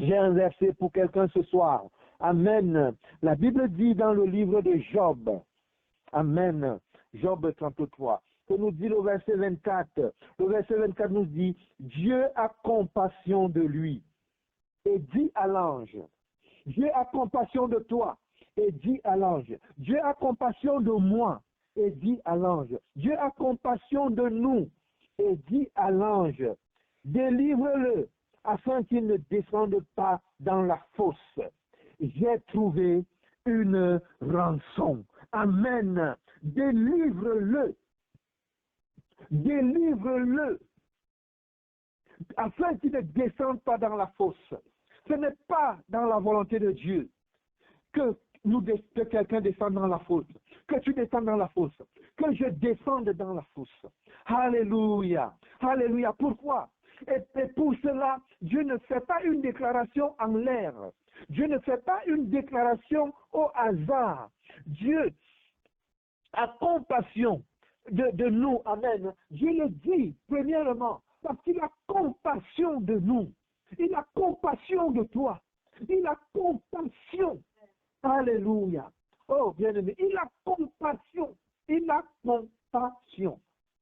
j'ai un verset pour quelqu'un ce soir. Amen. La Bible dit dans le livre de Job, Amen, Job 33, que nous dit le verset 24. Le verset 24 nous dit, Dieu a compassion de lui et dit à l'ange, Dieu a compassion de toi et dit à l'ange, Dieu a compassion de moi et dit à l'ange, Dieu a compassion de nous et dit à l'ange, délivre-le afin qu'il ne descende pas dans la fosse. J'ai trouvé une rançon. Amen. Délivre-le. Délivre-le afin qu'il ne descende pas dans la fosse. Ce n'est pas dans la volonté de Dieu que quelqu'un descende dans la fosse, que tu descendes dans la fosse, que je descende dans la fosse. Alléluia. Alléluia. Pourquoi? Et pour cela, Dieu ne fait pas une déclaration en l'air. Dieu ne fait pas une déclaration au hasard. Dieu a compassion de nous. Amen. Dieu le dit, premièrement, parce qu'il a compassion de nous. Il a compassion de toi. Il a compassion. Alléluia. Oh, bien-aimé, il a compassion. Il a compassion.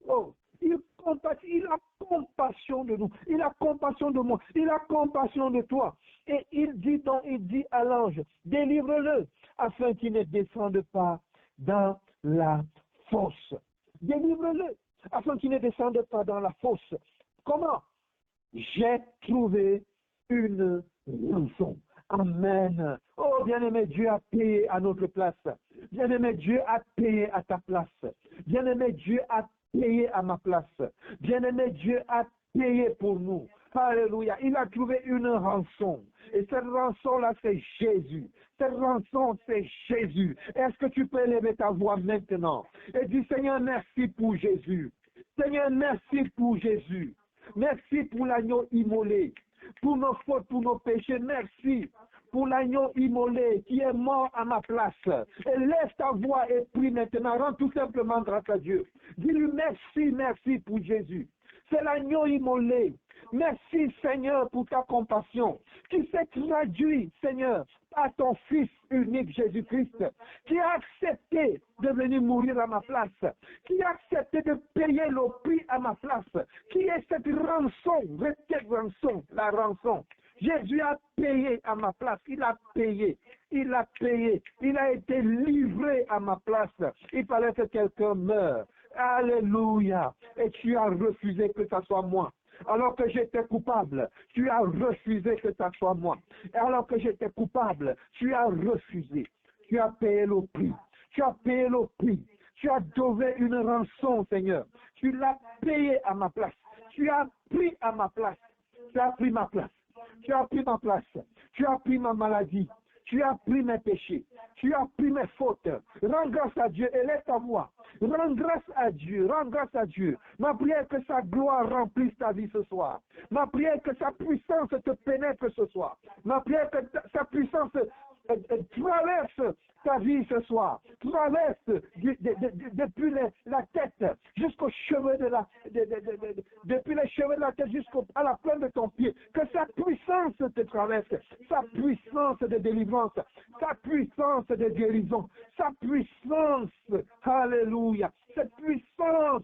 Oh, il a compassion de nous. Il a compassion de moi. Il a compassion de toi. Et il dit à l'ange, délivre-le, afin qu'il ne descende pas dans la fosse. Délivre-le, afin qu'il ne descende pas dans la fosse. Comment? J'ai trouvé une rançon. Amen. Oh, bien-aimé, Dieu a payé à notre place. Bien-aimé, Dieu a payé à ta place. Bien-aimé, Dieu a payé à ma place. Bien-aimé, Dieu a payé pour nous. Alléluia. Il a trouvé une rançon. Et cette rançon-là, c'est Jésus. Cette rançon, c'est Jésus. Est-ce que tu peux élever ta voix maintenant et dire, Seigneur, merci pour Jésus. Seigneur, merci pour Jésus. Merci pour l'agneau immolé. Pour nos fautes, pour nos péchés, merci pour l'agneau immolé qui est mort à ma place. Et lève ta voix et prie maintenant. Rends tout simplement grâce à Dieu. Dis-lui merci, merci pour Jésus. C'est l'agneau immolé. Merci Seigneur pour ta compassion qui s'est traduit, Seigneur, par ton Fils unique Jésus-Christ, qui a accepté de venir mourir à ma place, qui a accepté de payer le prix à ma place, qui est cette rançon, cette rançon, la rançon. Jésus a payé à ma place, il a payé, il a payé, il a été livré à ma place. Il fallait que quelqu'un meure. Alléluia. Et tu as refusé que ça soit moi. Alors que j'étais coupable, tu as refusé que ça soit moi. Et alors que j'étais coupable, tu as refusé. Tu as payé le prix. Tu as payé le prix. Tu as donné une rançon, Seigneur. Tu l'as payé à ma place. Tu as pris à ma place. Tu as pris ma place. Tu as pris ma place. Tu as pris ma maladie. Tu as pris mes péchés. Tu as pris mes fautes. Rends grâce à Dieu. Élève ta voix. Rends grâce à Dieu. Rends grâce à Dieu. Ma prière que sa gloire remplisse ta vie ce soir. Ma prière que sa puissance te pénètre ce soir. Ma prière que sa puissance traverse ta vie ce soir. Traverse depuis la tête jusqu'aux cheveux depuis les cheveux de la tête jusqu'à la pointe de ton pied. Que sa puissance te traverse. Sa puissance de délivrance. Sa puissance de guérison. Sa puissance, alléluia. Cette puissance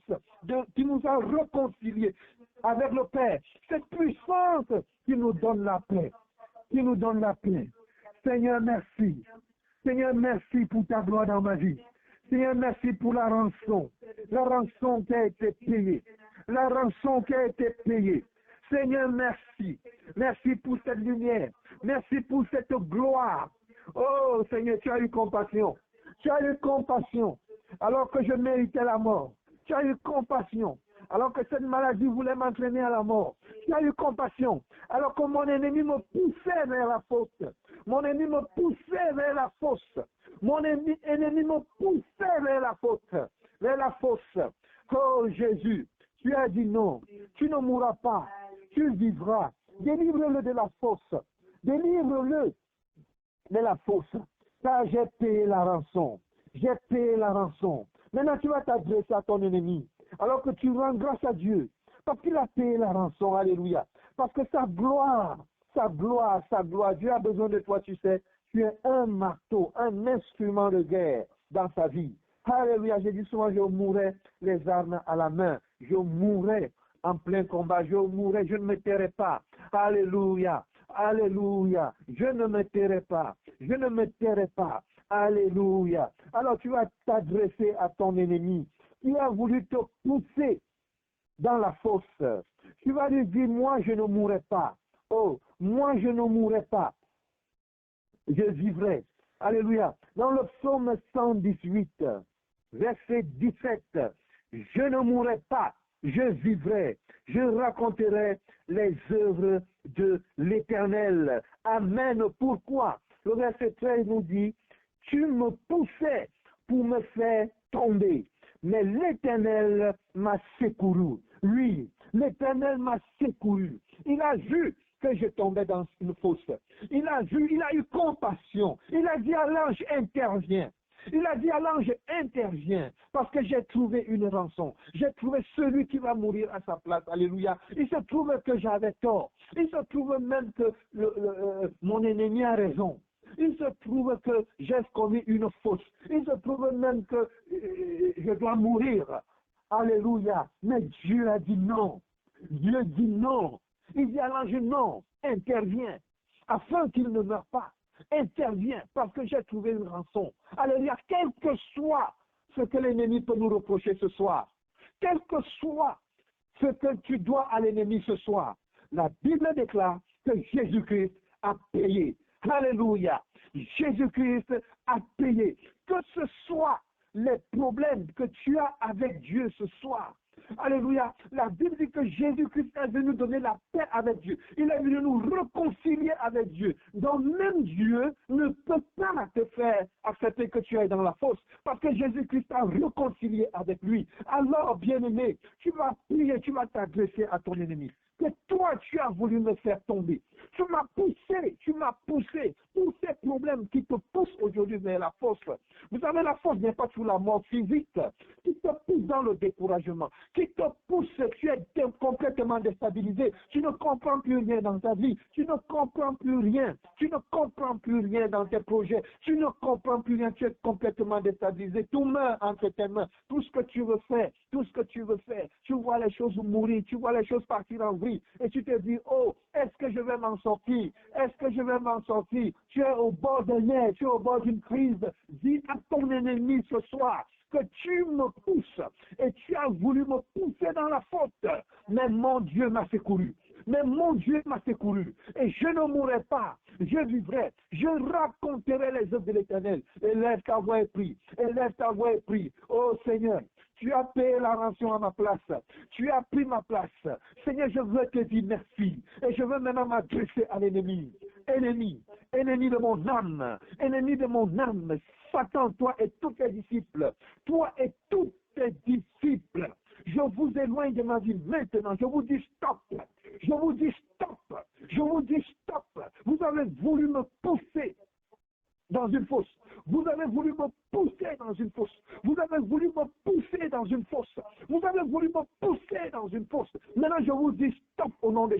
qui nous a réconciliés avec le Père. Cette puissance qui nous donne la paix. Qui nous donne la paix. Seigneur, merci. Seigneur, merci pour ta gloire dans ma vie. Seigneur, merci pour la rançon qui a été payée. La rançon qui a été payée. Seigneur, merci. Merci pour cette lumière. Merci pour cette gloire. Oh, Seigneur, tu as eu compassion. Tu as eu compassion alors que je méritais la mort. Tu as eu compassion alors que cette maladie voulait m'entraîner à la mort. Tu as eu compassion alors que mon ennemi me poussait vers la fosse. Mon ennemi me poussait vers la fosse. Mon ennemi me poussait vers la fosse. Vers la fosse. Oh Jésus, tu as dit non. Tu ne mourras pas. Tu vivras. Délivre-le de la fosse. Délivre-le de la fosse. Car j'ai payé la rançon. J'ai payé la rançon. Maintenant, tu vas t'adresser à ton ennemi. Alors que tu rends grâce à Dieu. Parce qu'il a payé la rançon. Alléluia. Parce que sa gloire sa gloire, sa gloire. Dieu a besoin de toi, tu sais. Tu es un marteau, un instrument de guerre dans sa vie. Alléluia, j'ai dit souvent, je mourrai les armes à la main. Je mourrai en plein combat. Je mourrai, je ne me tairai pas. Alléluia, alléluia. Je ne me tairai pas. Je ne me tairai pas. Alléluia. Alors tu vas t'adresser à ton ennemi qui a voulu te pousser dans la fosse. Tu vas lui dire, moi je ne mourrai pas. Oh, moi je ne mourrai pas. Je vivrai. Alléluia. Dans le psaume 118, verset 17, je ne mourrai pas, je vivrai, je raconterai les œuvres de l'Éternel. Amen. Pourquoi? Le verset 13 nous dit, tu me poussais pour me faire tomber, mais l'Éternel m'a secouru. Oui, l'Éternel m'a secouru. Il a vu que je tombais dans une fosse. Il a vu, il a eu compassion. Il a dit à l'ange, interviens. Il a dit à l'ange, interviens, parce que j'ai trouvé une rançon. J'ai trouvé celui qui va mourir à sa place. Alléluia. Il se trouve que j'avais tort. Il se trouve même que mon ennemi a raison. Il se trouve que j'ai commis une faute. Il se trouve même que je dois mourir. Alléluia. Mais Dieu a dit non. Dieu dit non. Il dit à l'ange, non, interviens, afin qu'il ne meure pas. Interviens, parce que j'ai trouvé une rançon. Alléluia, quel que soit ce que l'ennemi peut nous reprocher ce soir, quel que soit ce que tu dois à l'ennemi ce soir, la Bible déclare que Jésus-Christ a payé. Alléluia, Jésus-Christ a payé. Que ce soit les problèmes que tu as avec Dieu ce soir, alléluia. La Bible dit que Jésus-Christ est venu donner la paix avec Dieu. Il est venu nous réconcilier avec Dieu. Donc même Dieu ne peut pas te faire accepter que tu es dans la fosse, parce que Jésus-Christ t'a réconcilié avec lui. Alors, bien-aimé, tu vas prier, tu vas t'adresser à ton ennemi. Que toi, tu as voulu me faire tomber. Tu m'as poussé, tous ces problèmes qui te poussent aujourd'hui vers la fosse. Vous savez, la fosse n'est pas sous la mort physique, qui te pousse dans le découragement, qui te pousse, tu es complètement déstabilisé, tu ne comprends plus rien dans ta vie, tu ne comprends plus rien, dans tes projets, tu ne comprends plus rien, tu es complètement déstabilisé, tout meurt entre tes mains, tout ce que tu veux faire, tu vois les choses mourir, tu vois les choses partir en vrille, et tu te dis, oh, est-ce que je vais m'en sortir? Tu es au bord d'un nerf, tu es au bord d'une crise. Dis à ton ennemi ce soir que tu me pousses et tu as voulu me pousser dans la faute. Mais mon Dieu m'a secouru. Et je ne mourrai pas, je vivrai, je raconterai les œuvres de l'Éternel. Élève ta voix et prie. Oh Seigneur, tu as payé la rançon à ma place. Tu as pris ma place. Seigneur, je veux te dire merci. Et je veux maintenant m'adresser à l'ennemi. Ennemi de mon âme. Satan, toi et tous tes disciples. Je vous éloigne de ma vie maintenant. Je vous dis stop. Vous avez voulu me pousser dans une fosse. Vous avez voulu me pousser dans une fosse. Maintenant, je vous dis stop au nom de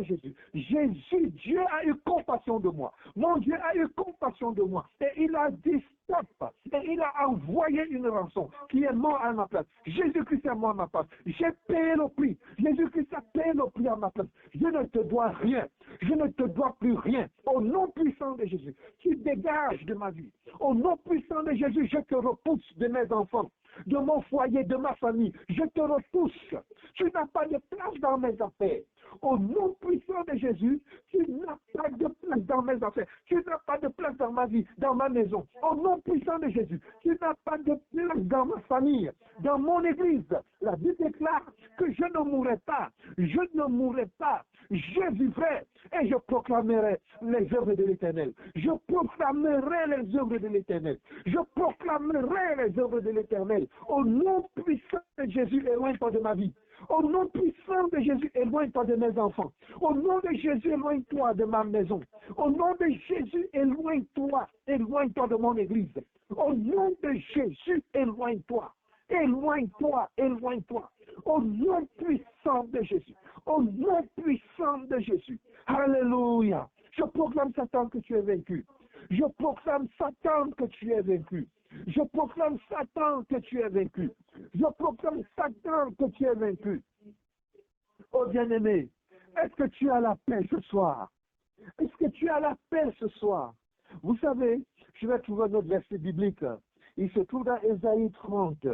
Jésus. Jésus, Dieu a eu compassion de moi. Mon Dieu a eu compassion de moi. Et il a dit stop. Et il a envoyé une rançon qui est mort à ma place. Jésus-Christ est mort à ma place. J'ai payé le prix. Jésus-Christ a payé le prix à ma place. Je ne te dois rien. Je ne te dois plus rien. Au nom puissant de Jésus, tu dégages de ma vie. Au nom puissant de Jésus, je te repousse de mes enfants, de mon foyer, de ma famille. Je te repousse. Tu n'as pas de place dans mes affaires. Au nom puissant de Jésus, tu n'as pas de place dans mes affaires. Tu n'as pas de place dans ma vie, dans ma maison. Au nom puissant de Jésus, tu n'as pas de place dans ma famille, dans mon église. La Bible déclare que je ne mourrai pas. Je vivrai et je proclamerai les œuvres de l'Éternel. Au nom puissant de Jésus, éloigne-toi de ma vie. Au nom puissant de Jésus, éloigne-toi de mes enfants. Au nom de Jésus, éloigne-toi de ma maison. Au nom de Jésus, éloigne-toi de mon église. Au nom de Jésus, éloigne-toi. Éloigne-toi, éloigne-toi. Au nom puissant de Jésus. Au nom puissant de Jésus. Alléluia. Je proclame Satan que tu es vaincu. Je proclame Satan que tu es vaincu. Je proclame Satan que tu es vaincu. Je proclame Satan que tu es vaincu. Oh bien-aimé, est-ce que tu as la paix ce soir? Est-ce que tu as la paix ce soir? Vous savez, je vais trouver notre verset biblique. Il se trouve dans Ésaïe 30.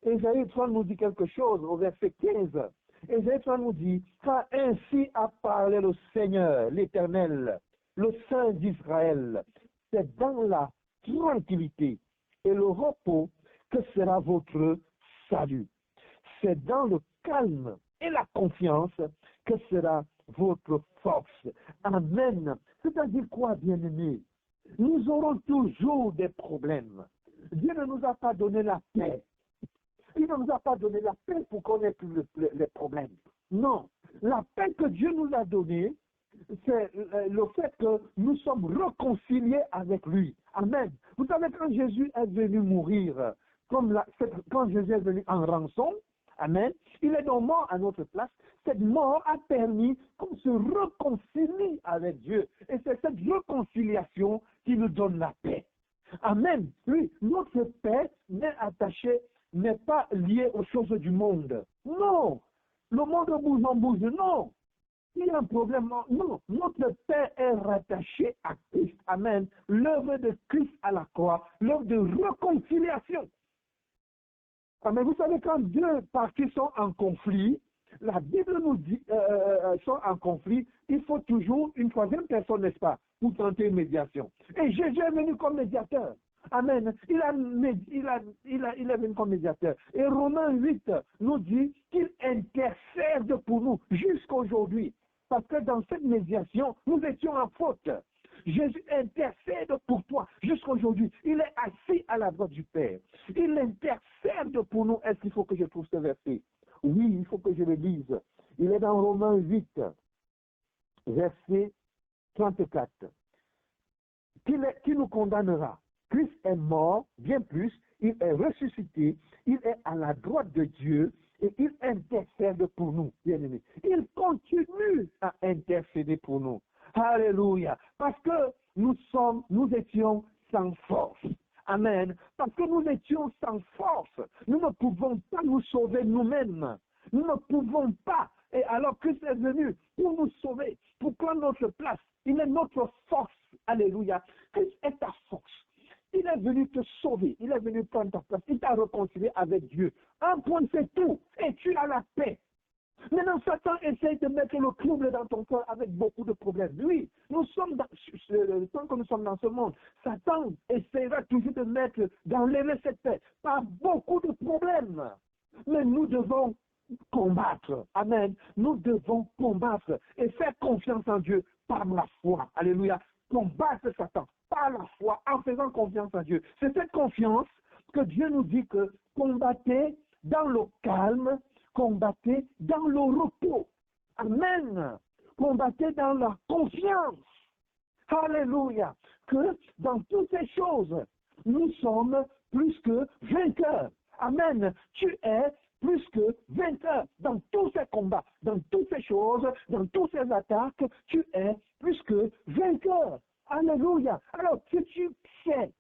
Ésaïe 30 nous dit quelque chose au verset 15. Ésaïe 30 nous dit, car ainsi a parlé le Seigneur, l'Éternel, le Saint d'Israël. C'est dans la tranquillité et le repos que sera votre salut. C'est dans le calme et la confiance que sera votre force. Amen. C'est-à-dire quoi, bien-aimés? Nous aurons toujours des problèmes. Dieu ne nous a pas donné la paix. Il ne nous a pas donné la paix pour connaître les problèmes. Non. La paix que Dieu nous a donnée, c'est le fait que nous sommes réconciliés avec lui. Amen. Vous savez, quand Jésus est venu mourir, quand Jésus est venu en rançon, amen, il est donc mort à notre place. Cette mort a permis qu'on se réconcilie avec Dieu. Et c'est cette réconciliation qui nous donne la paix. Amen. Oui, notre paix n'est pas liée aux choses du monde. Non. Le monde bouge, on bouge. Non. Il y a un problème. Non. Notre paix est rattachée à Christ. Amen. L'œuvre de Christ à la croix, l'œuvre de réconciliation. Amen. Vous savez, quand deux parties sont en conflit, la Bible nous dit, sont en conflit, il faut toujours une troisième personne, n'est-ce pas, pour tenter une médiation. Et Jésus est venu comme médiateur. Amen. Il est venu comme médiateur. Et Romains 8 nous dit qu'il intercède pour nous jusqu'aujourd'hui. Parce que dans cette médiation, nous étions en faute. Jésus intercède pour toi jusqu'aujourd'hui. Il est assis à la droite du Père. Il intercède pour nous. Est-ce qu'il faut que je trouve ce verset? Oui, il faut que je le lise. Il est dans Romains 8, verset 34. Qui nous condamnera? Christ est mort, bien plus, il est ressuscité, il est à la droite de Dieu et il intercède pour nous, bien-aimés. Il continue à intercéder pour nous. Alléluia. Parce que nous étions sans force. Amen. Parce que nous étions sans force. Nous ne pouvons pas nous sauver nous-mêmes. Nous ne pouvons pas. Et alors Christ est venu pour nous sauver, pour prendre notre place. Il est notre force. Alléluia. Christ est ta force. Il est venu te sauver. Il est venu prendre ta place. Il t'a réconcilié avec Dieu. Un point, c'est tout. Et tu as la paix. Maintenant, Satan essaye de mettre le trouble dans ton cœur avec beaucoup de problèmes. Oui, tant que nous sommes dans ce monde, Satan essaiera toujours de mettre, d'enlever cette paix par beaucoup de problèmes. Mais nous devons combattre. Amen. Nous devons combattre et faire confiance en Dieu par la foi. Alléluia. Combattre Satan par la foi en faisant confiance en Dieu. C'est cette confiance que Dieu nous dit que combattez dans le calme, combattez dans le repos. Amen. Combattez dans la confiance. Alléluia. Que dans toutes ces choses, nous sommes plus que vainqueurs. Amen. Tu es plus que vainqueur dans tous ces combats, dans toutes ces choses, dans toutes ces attaques. Tu es plus que vainqueur. Alléluia. Alors que tu sais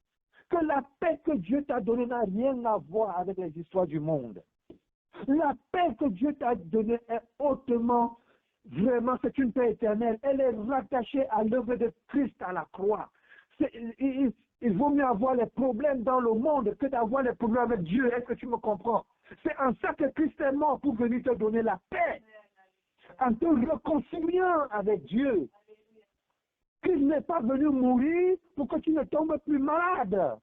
que la paix que Dieu t'a donnée n'a rien à voir avec les histoires du monde. La paix que Dieu t'a donnée est hautement, vraiment, c'est une paix éternelle. Elle est rattachée à l'œuvre de Christ à la croix. Il vaut mieux avoir les problèmes dans le monde que d'avoir les problèmes avec Dieu. Est-ce que tu me comprends? C'est en ça que Christ est mort pour venir te donner la paix. En te réconciliant avec Dieu. Christ n'est pas venu mourir pour que tu ne tombes plus malade.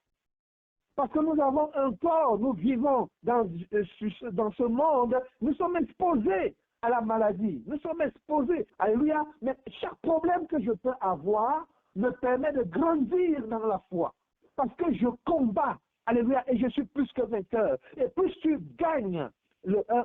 Parce que nous avons un corps, nous vivons dans ce monde, nous sommes exposés à la maladie. Nous sommes exposés. Alléluia. Mais chaque problème que je peux avoir me permet de grandir dans la foi. Parce que je combats. Alléluia. Et je suis plus que vainqueur. Et plus tu gagnes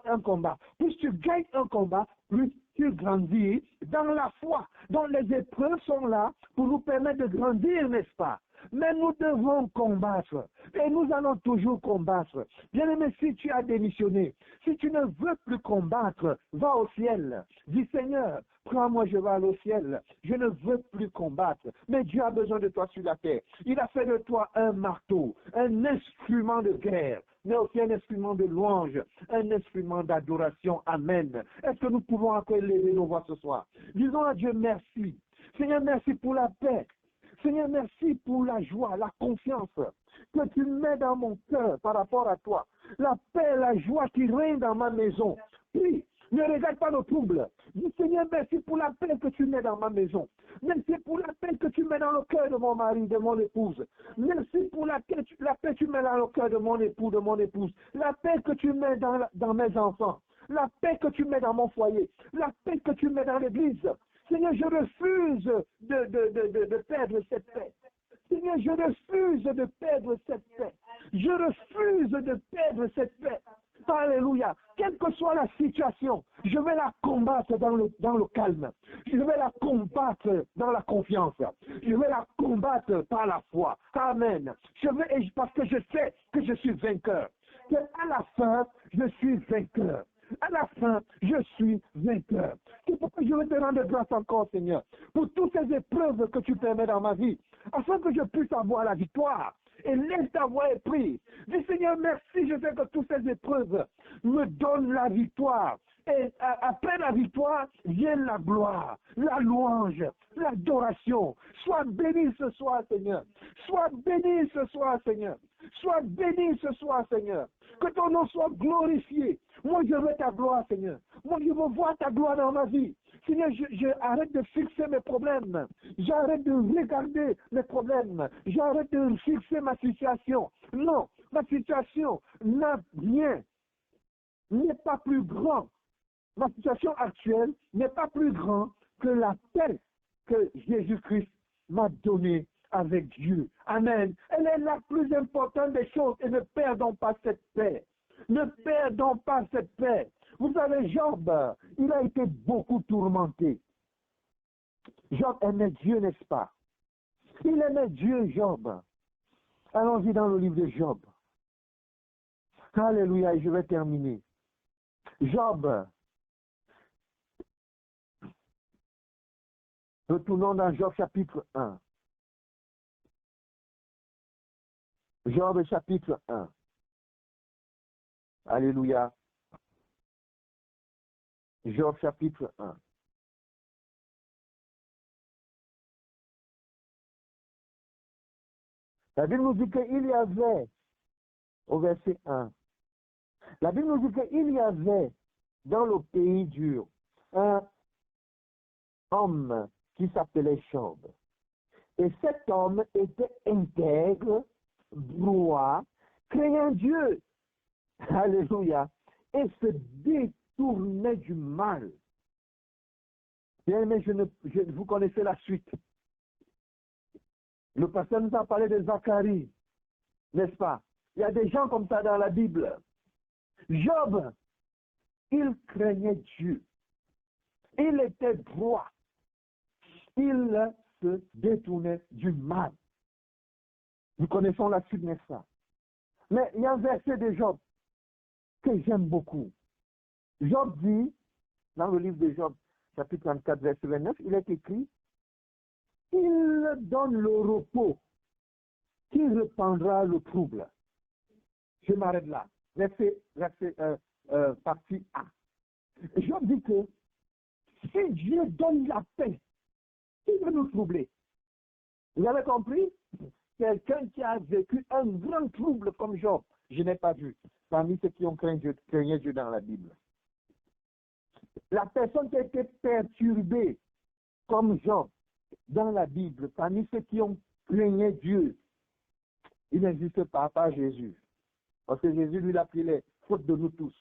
un combat, plus tu gagnes un combat, plus tu grandis dans la foi. Donc les épreuves sont là pour nous permettre de grandir, n'est-ce pas? Mais nous devons combattre. Et nous allons toujours combattre. Bien-aimé, si tu as démissionné, si tu ne veux plus combattre, va au ciel. Dis Seigneur, prends-moi, je vais aller au ciel. Je ne veux plus combattre. Mais Dieu a besoin de toi sur la terre. Il a fait de toi un marteau, un instrument de guerre, mais aussi un instrument de louange, un instrument d'adoration. Amen. Est-ce que nous pouvons encore élever nos voix ce soir? Disons à Dieu merci. Seigneur, merci pour la paix. Seigneur, merci pour la joie, la confiance que tu mets dans mon cœur par rapport à toi. La paix, la joie qui règne dans ma maison. Prie, ne regarde pas nos troubles. Dis Seigneur, merci pour la paix que tu mets dans ma maison. Merci pour la paix que tu mets dans le cœur de mon mari, de mon épouse. Merci pour la paix que tu mets dans le cœur de mon époux, de mon épouse. La paix que tu mets dans mes enfants. La paix que tu mets dans mon foyer. La paix que tu mets dans l'église. Seigneur, je refuse de perdre cette paix. Seigneur, je refuse de perdre cette paix. Je refuse de perdre cette paix. Alléluia. Quelle que soit la situation, je vais la combattre dans le calme. Je vais la combattre dans la confiance. Je vais la combattre par la foi. Amen. Parce que je sais que je suis vainqueur. Que à la fin, je suis vainqueur. À la fin, je suis vainqueur. C'est pourquoi je veux te rendre grâce encore, Seigneur, pour toutes ces épreuves que tu permets dans ma vie, afin que je puisse avoir la victoire. Et laisse ta voix est prise. Dis Seigneur, merci, je sais que toutes ces épreuves me donnent la victoire. Et après la victoire, vient la gloire, la louange, l'adoration. Sois béni ce soir, Seigneur. Sois béni ce soir, Seigneur. Sois béni ce soir, Seigneur. Que ton nom soit glorifié. Moi, je veux ta gloire, Seigneur. Moi, je veux voir ta gloire dans ma vie. Seigneur, j'arrête de fixer mes problèmes. J'arrête de regarder mes problèmes. J'arrête de fixer ma situation. Non, ma situation n'a rien, n'est pas plus grand. Ma situation actuelle n'est pas plus grand que la paix que Jésus-Christ m'a donnée avec Dieu. Amen. Elle est la plus importante des choses et ne perdons pas cette paix. Ne perdons pas cette paix. Vous savez, Job, il a été beaucoup tourmenté. Job aimait Dieu, n'est-ce pas? Il aimait Dieu, Job. Allons-y dans le livre de Job. Alléluia, et je vais terminer. Job. Retournons dans Job chapitre 1. Job chapitre 1. Alléluia. Job chapitre 1. La Bible nous dit qu'il y avait, au verset 1, la Bible nous dit qu'il y avait dans le pays dur un homme qui s'appelait Job. Et cet homme était intègre, droit, craignant Dieu. Alléluia. Et se détournait du mal. Bien, mais vous connaissez la suite. Le pasteur nous a parlé de Zacharie, n'est-ce pas? Il y a des gens comme ça dans la Bible. Job, il craignait Dieu. Il était droit. Il se détournait du mal. Nous connaissons la suite, n'est-ce pas? Mais il y a un verset de Job que j'aime beaucoup. Job dit, dans le livre de Job, chapitre 34, verset 29, il est écrit, il donne le repos qui répandra le trouble. Je m'arrête là. Partie A. Job dit que si Dieu donne la paix, il veut nous troubler. Vous avez compris? Quelqu'un qui a vécu un grand trouble comme Job, je n'ai pas vu, parmi ceux qui ont craigné Dieu dans la Bible. La personne qui a été perturbée comme Job dans la Bible, parmi ceux qui ont craigné Dieu, il n'existe pas, à part Jésus. Parce que Jésus, lui, a pris les fautes de nous tous.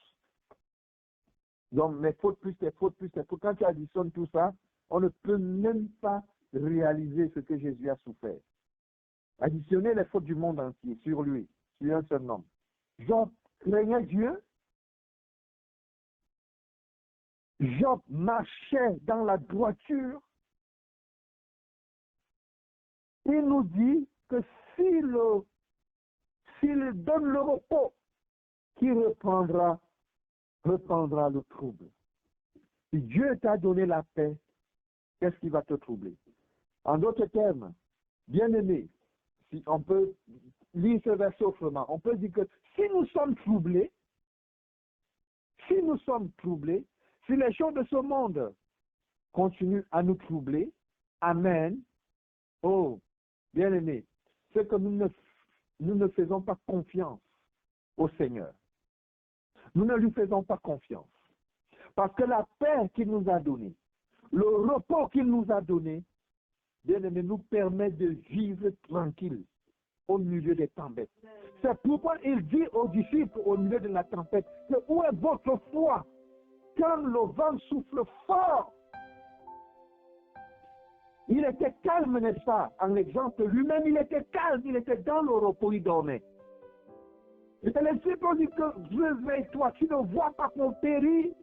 Donc, mes fautes plus les fautes plus les fautes. Quand tu additionnes tout ça, on ne peut même pas réaliser ce que Jésus a souffert. Additionner les fautes du monde entier sur lui, sur un seul homme. Job craignait Dieu. Job marchait dans la droiture. Il nous dit que s'il donne le repos, qui reprendra le trouble. Si Dieu t'a donné la paix, qu'est-ce qui va te troubler? En d'autres termes, bien-aimé, si on peut lire ce verset autrement, on peut dire que si nous sommes troublés, si les choses de ce monde continuent à nous troubler, amen, oh, bien-aimé, c'est que nous ne faisons pas confiance au Seigneur. Nous ne lui faisons pas confiance. Parce que la paix qu'il nous a donnée, le repos qu'il nous a donné, bien-aimé, nous permet de vivre tranquille au milieu des tempêtes. C'est pourquoi il dit aux disciples au milieu de la tempête que où est votre foi quand le vent souffle fort? Il était calme, n'est-ce pas? En exemple, lui-même, il était calme, il était dans le repos, il dormait. Et les disciples ont dit que réveille-toi, tu ne vois pas qu'on périt.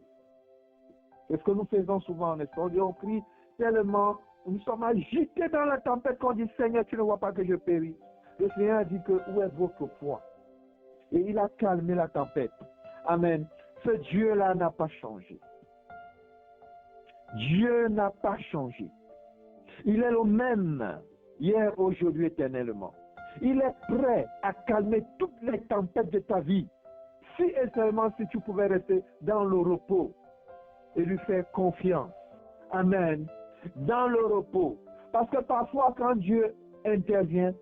C'est ce que nous faisons souvent, n'est-ce pas? On crie tellement, nous sommes agités dans la tempête qu'on dit Seigneur, tu ne vois pas que je péris. Le Seigneur a dit que où est votre foi? Et il a calmé la tempête. Amen. Ce Dieu-là n'a pas changé. Dieu n'a pas changé. Il est le même hier, aujourd'hui, éternellement. Il est prêt à calmer toutes les tempêtes de ta vie. Si et seulement si tu pouvais rester dans le repos et lui faire confiance. Amen. Dans le repos. Parce que parfois, quand Dieu intervient,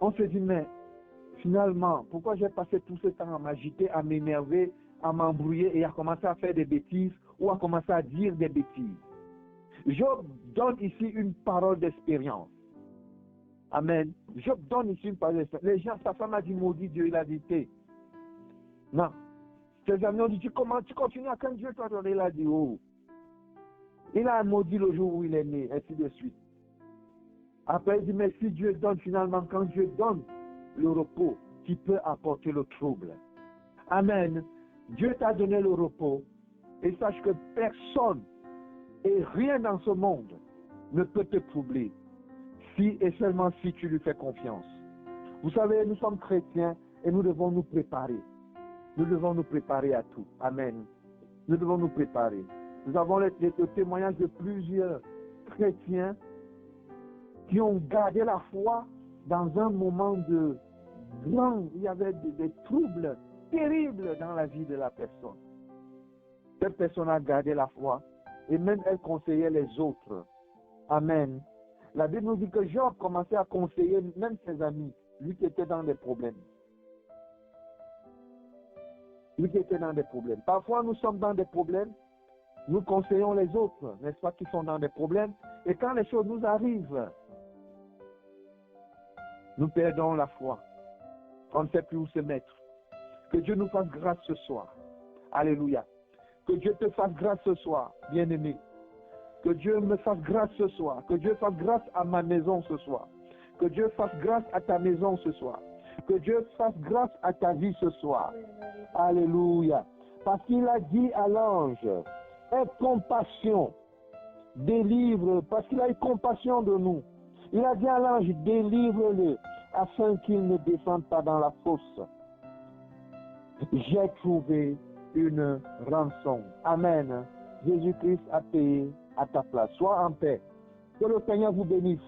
on se dit, mais finalement, pourquoi j'ai passé tout ce temps à m'agiter, à m'énerver, à m'embrouiller et à commencer à faire des bêtises ou à commencer à dire des bêtises? Je donne ici une parole d'expérience. Amen. Je donne ici une parole d'expérience. Les gens, sa femme a dit, maudit Dieu, il a dit, non. Ses amis ont dit, tu continues à quand Dieu t'a donné, il a dit, oh. Il a maudit le jour où il est né, ainsi de suite. Après, il dit, mais si Dieu donne finalement, quand Dieu donne le repos, qui peut apporter le trouble. Amen. Dieu t'a donné le repos, et sache que personne et rien dans ce monde ne peut te troubler, si et seulement si tu lui fais confiance. Vous savez, nous sommes chrétiens et nous devons nous préparer. Nous devons nous préparer à tout. Amen. Nous devons nous préparer. Nous avons les témoignages de plusieurs chrétiens qui ont gardé la foi dans un moment de grand, il y avait des troubles terribles dans la vie de la personne. Cette personne a gardé la foi et même elle conseillait les autres. Amen. La Bible nous dit que Job commençait à conseiller même ses amis, lui qui était dans des problèmes. Lui qui était dans des problèmes. Parfois nous sommes dans des problèmes, nous conseillons les autres, n'est-ce pas, qui sont dans des problèmes, et quand les choses nous arrivent, nous perdons la foi. On ne sait plus où se mettre. Que Dieu nous fasse grâce ce soir. Alléluia. Que Dieu te fasse grâce ce soir, bien-aimé. Que Dieu me fasse grâce ce soir. Que Dieu fasse grâce à ma maison ce soir. Que Dieu fasse grâce à ta maison ce soir. Que Dieu fasse grâce à ta vie ce soir. Alléluia. Parce qu'il a dit à l'ange, aie compassion, délivre, parce qu'il a eu compassion de nous. Il a dit à l'ange, délivre-le, afin qu'il ne descende pas dans la fosse. J'ai trouvé une rançon. Amen. Jésus-Christ a payé à ta place. Sois en paix. Que le Seigneur vous bénisse.